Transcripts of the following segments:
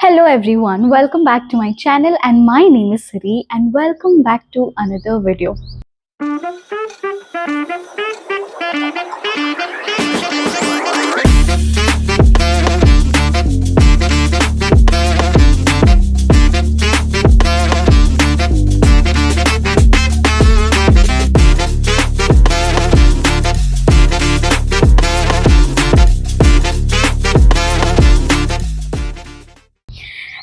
Hello everyone, welcome back to my channel and my name is Siri and welcome back to another video.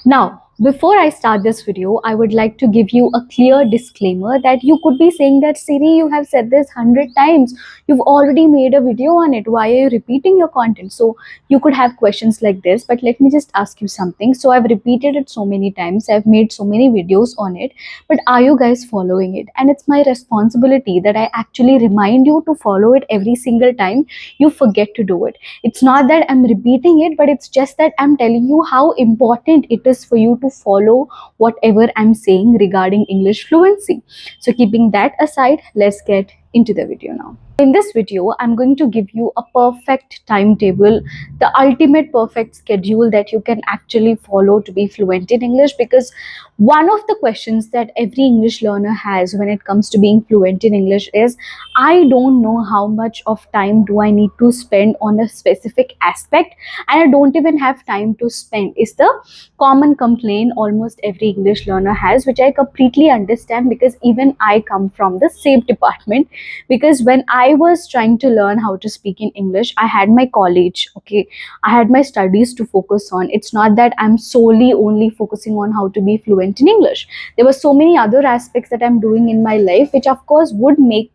Now, before I start this video, I would like to give you a clear disclaimer that you could be saying that Siri, you have said this 100 times. You've already made a video on it. Why are you repeating your content? So you could have questions like this, but let me just ask you something. So I've repeated it so many times. I've made so many videos on it, but are you guys following it? And it's my responsibility that I actually remind you to follow it every single time you forget to do it. It's not that I'm repeating it, but it's just that I'm telling you how important it is for you to follow whatever I'm saying regarding English fluency. So keeping that aside, let's get into the video now. In this video, I'm going to give you a perfect timetable, the ultimate perfect schedule that you can actually follow to be fluent in English, because one of the questions that every English learner has when it comes to being fluent in English is, I don't know how much of time do I need to spend on a specific aspect, and I don't even have time to spend, is the common complaint almost every English learner has, which I completely understand because even I come from the same department. Because when I was trying to learn how to speak in English, I had my college, okay, I had my studies to focus on. It's not that I'm solely only focusing on how to be fluent in English. There were so many other aspects that I'm doing in my life, which of course would make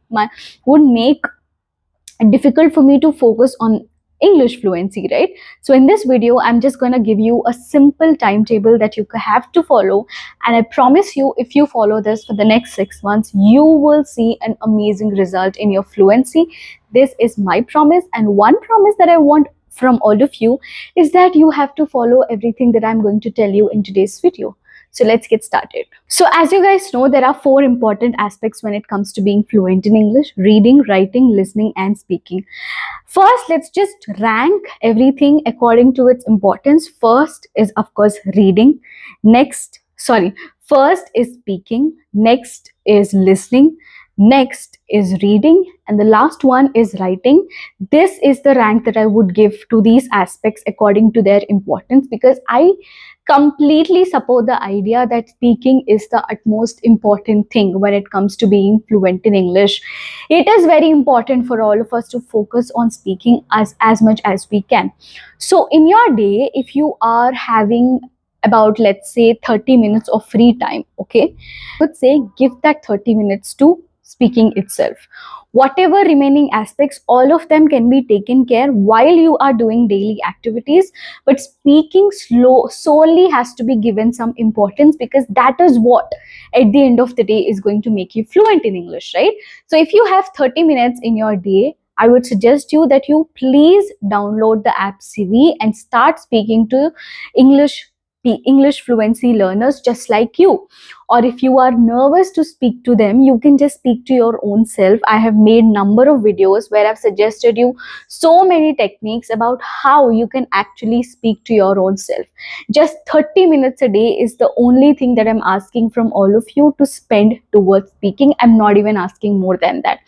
difficult for me to focus on English fluency, right? So in this video, I'm just going to give you a simple timetable that you have to follow. And I promise you, if you follow this for the next 6 months, you will see an amazing result in your fluency. This is my promise. And one promise that I want from all of you is that you have to follow everything that I'm going to tell you in today's video. So let's get started. So as you guys know, there are 4 important aspects when it comes to being fluent in English: reading, writing, listening, and speaking. First, let's just rank everything according to its importance. First is, of course, reading. First is speaking. Next is listening. Next is reading. And the last one is writing. This is the rank that I would give to these aspects according to their importance, because I completely support the idea that speaking is the utmost important thing when it comes to being fluent in English. It is very important for all of us to focus on speaking as much as we can. So in your day, if you are having about, let's say, 30 minutes of free time, okay, I would say give that 30 minutes to speaking itself. Whatever remaining aspects, all of them can be taken care while you are doing daily activities, but speaking solely has to be given some importance, because that is what at the end of the day is going to make you fluent in English, right? So if you have 30 minutes in your day, I would suggest you that you please download the app CV and start speaking to English fluency learners just like you. Or if you are nervous to speak to them, you can just speak to your own self. I have made number of videos where I've suggested you so many techniques about how you can actually speak to your own self. Just 30 minutes a day is the only thing that I'm asking from all of you to spend towards speaking. I'm not even asking more than that.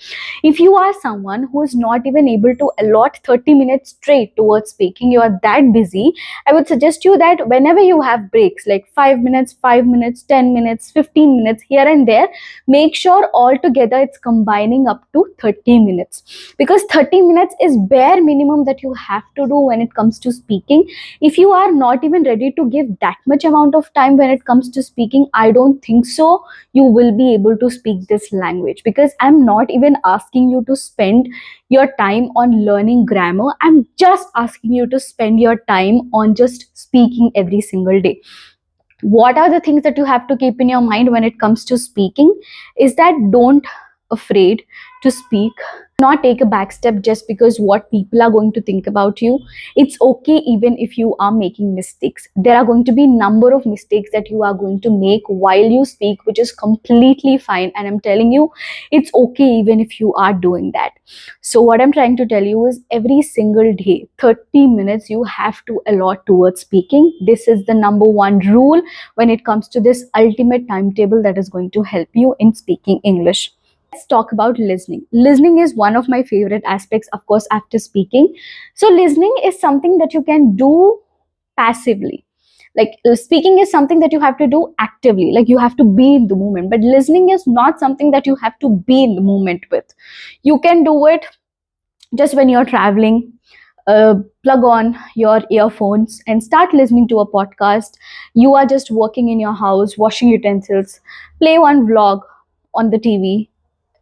If you are someone who is not even able to allot 30 minutes straight towards speaking, you are that busy, I would suggest you that whenever you have breaks, like 5 minutes, 10 minutes, 15 minutes here and there, make sure altogether it's combining up to 30 minutes. Because 30 minutes is bare minimum that you have to do when it comes to speaking. If you are not even ready to give that much amount of time when it comes to speaking, I don't think so you will be able to speak this language. Because I'm not even asking you to spend your time on learning grammar. I'm just asking you to spend your time on just speaking every single day. What are the things that you have to keep in your mind when it comes to speaking is that don't afraid to speak. Not take a back step just because what people are going to think about you. It's okay even if you are making mistakes. There are going to be number of mistakes that you are going to make while you speak, which is completely fine, and I'm telling you, it's okay even if you are doing that. So what I'm trying to tell you is every single day 30 minutes you have to allot towards speaking. This is the number one rule when it comes to this ultimate timetable that is going to help you in speaking English. Let's talk about listening. Listening is one of my favorite aspects, of course, after speaking. So, listening is something that you can do passively. Like speaking is something that you have to do actively, like you have to be in the moment. But listening is not something that you have to be in the moment with. You can do it just when you're traveling. Plug on your earphones and start listening to a podcast. You are just working in your house, washing utensils, play one vlog on the TV,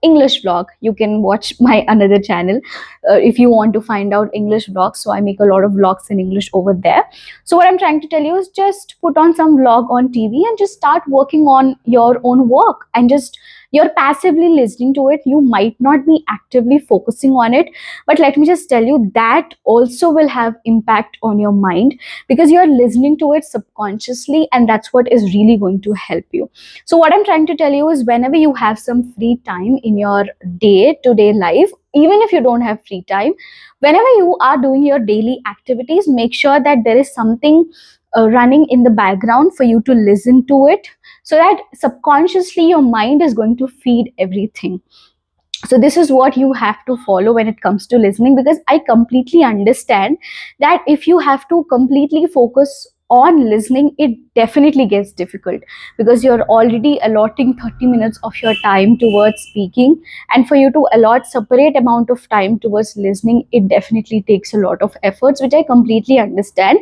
English vlog. You can watch my another channel if you want to find out English vlogs. So I make a lot of vlogs in English over there. So what I'm trying to tell you is just put on some vlog on TV and just start working on your own work, and just you're passively listening to it. You might not be actively focusing on it, but let me just tell you that also will have impact on your mind because you're listening to it subconsciously, and that's what is really going to help you. So, what I'm trying to tell you is whenever you have some free time in your day to day life, even if you don't have free time, whenever you are doing your daily activities, make sure that there is something running in the background for you to listen to it, so that subconsciously your mind is going to feed everything. So this is what you have to follow when it comes to listening, because I completely understand that if you have to completely focus on listening, it definitely gets difficult because you're already allotting 30 minutes of your time towards speaking, and for you to allot separate amount of time towards listening, it definitely takes a lot of efforts, which I completely understand.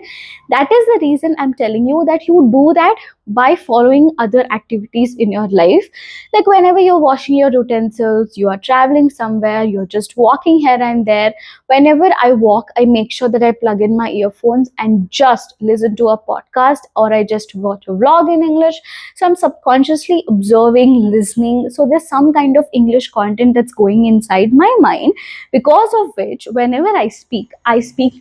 That is the reason I'm telling you that you do that by following other activities in your life. Like whenever you're washing your utensils, you are traveling somewhere, you're just walking here and there. Whenever I walk, I make sure that I plug in my earphones and just listen to a podcast, or I just watch a vlog in English. So I'm subconsciously observing, listening. So there's some kind of English content that's going inside my mind, because of which whenever I speak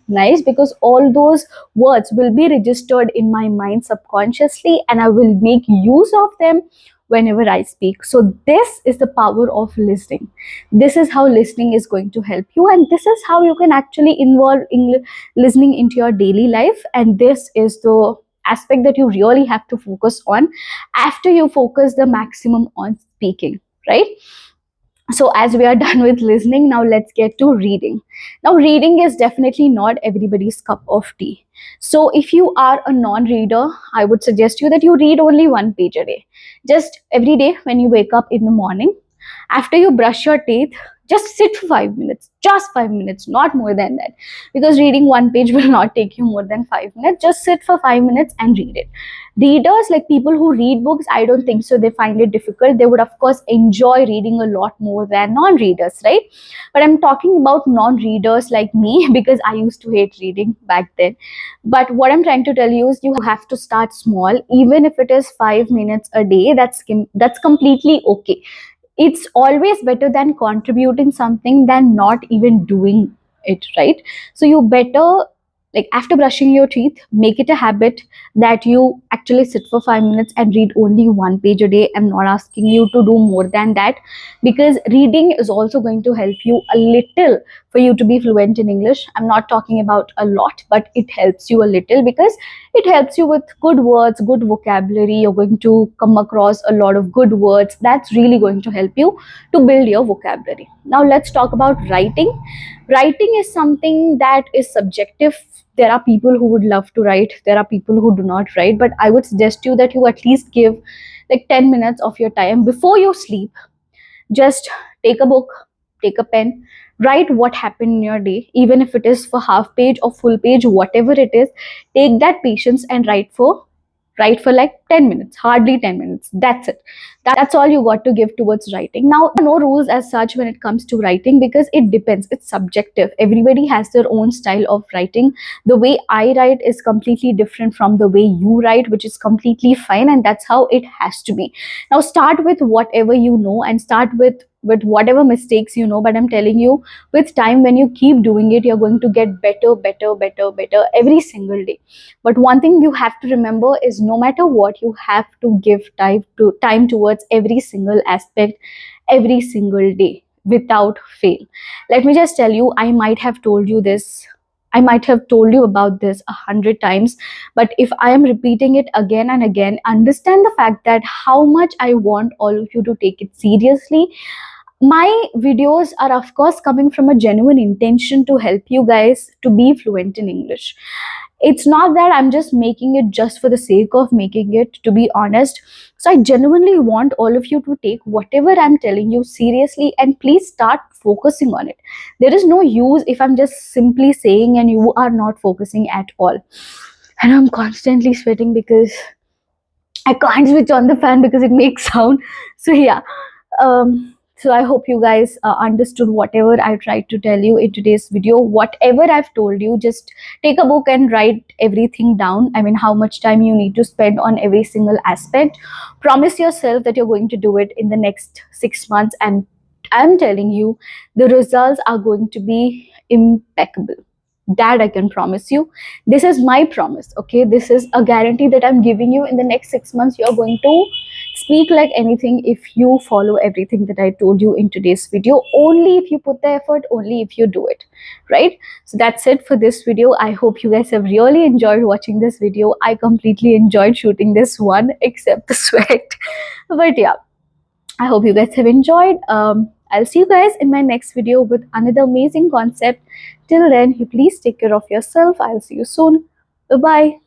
nice, because all those words will be registered in my mind subconsciously, and I will make use of them whenever I speak. So, this is the power of listening. This is how listening is going to help you, and this is how you can actually involve listening into your daily life. And this is the aspect that you really have to focus on after you focus the maximum on speaking, right? So as we are done with listening, now let's get to reading. Now reading is definitely not everybody's cup of tea. So if you are a non-reader, I would suggest you that you read only one page a day. Just every day when you wake up in the morning, after you brush your teeth, just sit for 5 minutes, just 5 minutes, not more than that, because reading one page will not take you more than 5 minutes. Just sit for 5 minutes and read it. Readers, like people who read books, I don't think so they find it difficult. They would of course enjoy reading a lot more than non-readers, right? But I'm talking about non-readers like me because I used to hate reading back then. But what I'm trying to tell you is you have to start small, even if it is 5 minutes a day. That's completely okay. It's always better than contributing something than not even doing it, right? So you better, like after brushing your teeth, make it a habit that you actually sit for 5 minutes and read only one page a day. I'm not asking you to do more than that, because reading is also going to help you a little for you to be fluent in English. I'm not talking about a lot, but it helps you a little because it helps you with good words, good vocabulary. You're going to come across a lot of good words. That's really going to help you to build your vocabulary. Now let's talk about writing. Writing is something that is subjective. There are people who would love to write, there are people who do not write, but I would suggest you that you at least give like 10 minutes of your time before you sleep. Just take a book, take a pen, write what happened in your day, even if it is for half page or full page, whatever it is. Take that patience and write for like 10 minutes, hardly 10 minutes. That's it. That's all you got to give towards writing. Now, no rules as such when it comes to writing, because it depends. It's subjective. Everybody has their own style of writing. The way I write is completely different from the way you write, which is completely fine. And that's how it has to be. Now, start with whatever you know and start with with whatever mistakes, but I'm telling you, with time, when you keep doing it, you're going to get better, better, better, better every single day. But one thing you have to remember is, no matter what, you have to give time towards every single aspect, every single day, without fail. Let me just tell you, I might have told you about this 100 times, but if I am repeating it again and again, understand the fact that how much I want all of you to take it seriously. My videos are, of course, coming from a genuine intention to help you guys to be fluent in English. It's not that I'm just making it just for the sake of making it, to be honest. So I genuinely want all of you to take whatever I'm telling you seriously, and please start focusing on it. There is no use if I'm just simply saying and you are not focusing at all. And I'm constantly sweating because I can't switch on the fan because it makes sound. So yeah, so I hope you guys understood whatever I tried to tell you in today's video. Whatever I've told you, just take a book and write everything down. I mean, how much time you need to spend on every single aspect. Promise yourself that you're going to do it in the next 6 months, and I'm telling you, the results are going to be impeccable. That I can promise you. This is my promise, okay? This is a guarantee that I'm giving you. In the next 6 months, you're going to speak like anything if you follow everything that I told you in today's video. Only if you put the effort, only if you do it, right? So that's it for this video. I hope you guys have really enjoyed watching this video. I completely enjoyed shooting this one, except the sweat. But yeah, I hope you guys have enjoyed. I'll see you guys in my next video with another amazing concept. Till then, you please take care of yourself. I'll see you soon. Bye bye.